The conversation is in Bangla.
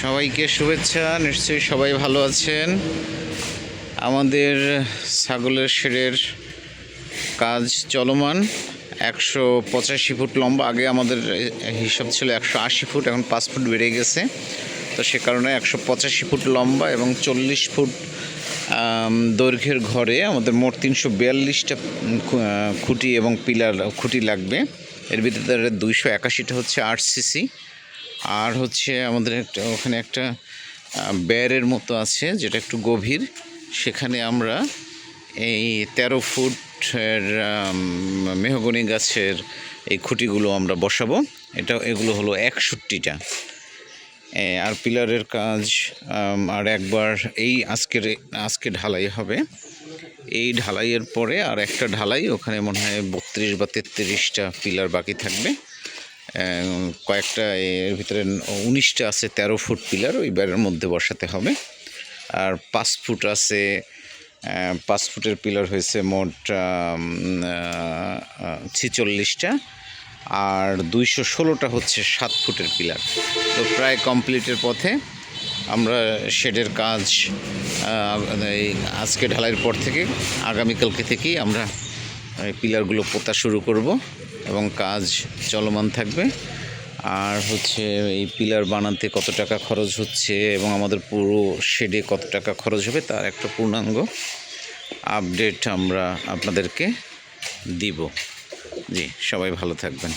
সবাইকে শুভেচ্ছা। নিশ্চয়ই সবাই ভালো আছেন। আমাদের ছাগলের শেডের কাজ চলমান। 185 ফুট লম্বা। আগে আমাদের হিসাব ছিল 180 ফুট, এখন 5 ফুট বেড়ে গেছে। তো সে কারণে 185 ফুট লম্বা এবং 40 ফুট দৈর্ঘ্যের ঘরে আমাদের মোট 342টা খুঁটি এবং পিলার খুঁটি লাগবে। এর ভিতরে 281টা হচ্ছে আরসিসি, আর হচ্ছে আমাদের ওখানে একটা ব্যারের মতো আছে যেটা একটু গভীর। সেখানে আমরা এই 13 ফুটের মেহগনি গাছের এই খুঁটিগুলো আমরা বসাবো। এগুলো হলো 61টা। আর পিলারের কাজ আর একবার আজকে ঢালাই হবে। এই ঢালাইয়ের পরে আর একটা ঢালাই, ওখানে মনে হয় 32 বা 33টা পিলার বাকি থাকবে। কয়েকটা এর ভিতরে 19টা আছে 13 ফুট পিলার, ওই ব্যারের মধ্যে বসাতে হবে। আর 5 ফুট আছে, 5 ফুটের পিলার হয়েছে মোট 46টা, আর 216টা হচ্ছে 7 ফুটের পিলার। তো প্রায় কমপ্লিটের পথে। আমরা শেডের কাজ আজকে ঢালাইয়ের পর থেকে আগামীকালকে থেকেই আমরা পিলারগুলো পোতা শুরু করব এবং কাজ চলমান থাকবে। আর হচ্ছে এই পিলার বানাতে কত টাকা খরচ হচ্ছে এবং আমাদের পুরো শেডে কত টাকা খরচ হবে তার একটা পূর্ণাঙ্গ আপডেট আমরা আপনাদেরকে দিব। জি, সবাই ভালো থাকবেন।